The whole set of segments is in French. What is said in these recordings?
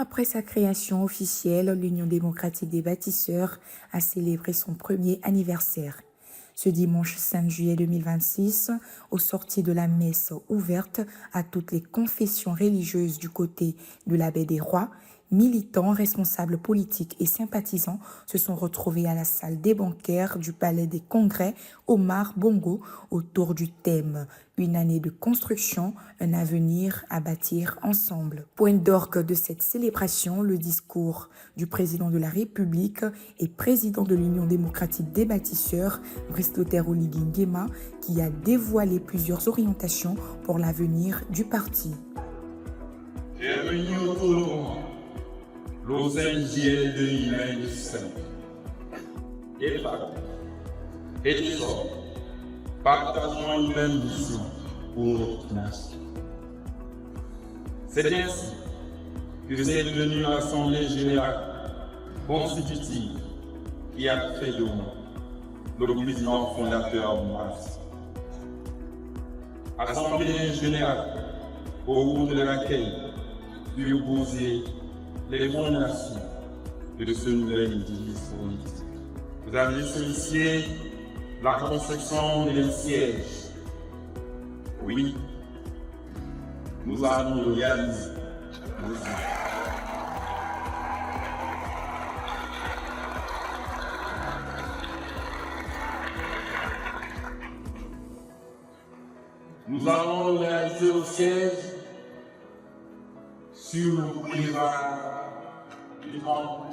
après sa création officielle, l'Union démocratique des bâtisseurs a célébré son premier anniversaire. Ce dimanche 5 juillet 2026, au sorti de la messe ouverte à toutes les confessions religieuses du côté de la baie des Rois, militants, responsables politiques et sympathisants se sont retrouvés à la salle des banquets du Palais des Congrès Omar Bongo autour du thème « Une année de construction, un avenir à bâtir ensemble ». Point d'orgue de cette célébration, le discours du président de la République et président de l'Union démocratique des bâtisseurs, Brice Clotaire Oligui Nguema, qui a dévoilé plusieurs orientations pour l'avenir du parti. Bienvenue autour de moi. L'ONG de l'humain du Saint. Et femmes, et des hommes, partageons une même mission pour notre nation. C'est ainsi que c'est devenu l'Assemblée générale constitutive qui a fait de moi le président fondateur de MAS. Assemblée générale au cours de laquelle furent posées les fondations de ce nouvel édifice politique. Vous avez sollicité la construction des sièges. Oui, nous allons le réaliser. Nous allons réaliser le siège sur le boulevard du Grand.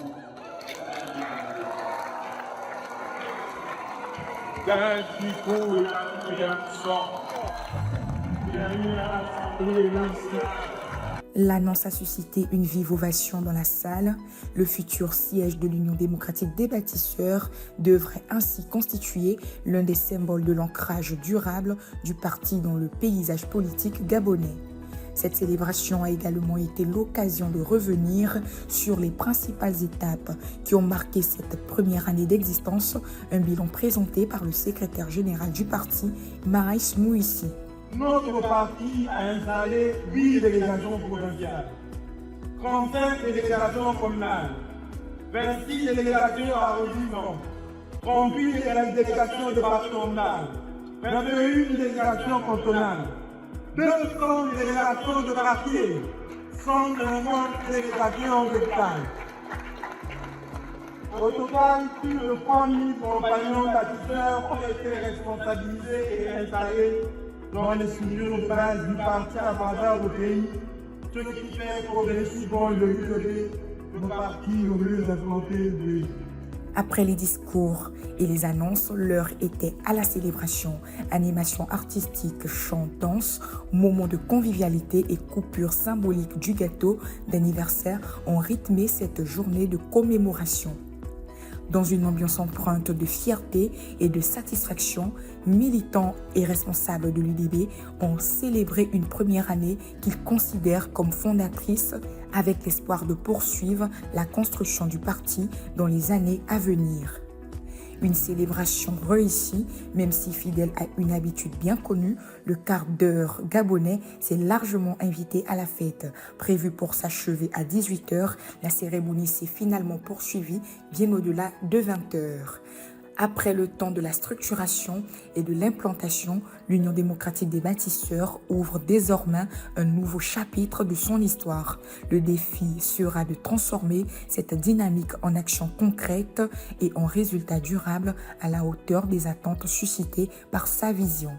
L'annonce a suscité une vive ovation dans la salle. Le futur siège de l'Union démocratique des bâtisseurs devrait ainsi constituer l'un des symboles de l'ancrage durable du parti dans le paysage politique gabonais. Cette célébration a également été l'occasion de revenir sur les principales étapes qui ont marqué cette première année d'existence, un bilan présenté par le secrétaire général du parti, Maïs Mouissi. Notre parti a installé 8 délégations provinciales, 35 délégations communales, 26 délégations arrondissements, 38 délégations départementales, 21 délégations cantonales, 200 délégations de quartier, 150 délégations locales. Au total, plus de 3000 compagnons bâtisseurs ont été responsabilisés et installés dans les structures de base du parti à travers le pays, ce qui fait progressivement le relevé de nos partis le mieux implantés de Après les discours et les annonces, l'heure était à la célébration. Animation artistique, chant, danse, moments de convivialité et coupures symboliques du gâteau d'anniversaire ont rythmé cette journée de commémoration. Dans une ambiance empreinte de fierté et de satisfaction, militants et responsables de l'UDB ont célébré une première année qu'ils considèrent comme fondatrice avec l'espoir de poursuivre la construction du parti dans les années à venir. Une célébration réussie, même si fidèle à une habitude bien connue, le quart d'heure gabonais s'est largement invité à la fête. Prévue pour s'achever à 18h, la cérémonie s'est finalement poursuivie bien au-delà de 20h. Après le temps de la structuration et de l'implantation, l'Union démocratique des bâtisseurs ouvre désormais un nouveau chapitre de son histoire. Le défi sera de transformer cette dynamique en action concrète et en résultats durables à la hauteur des attentes suscitées par sa vision.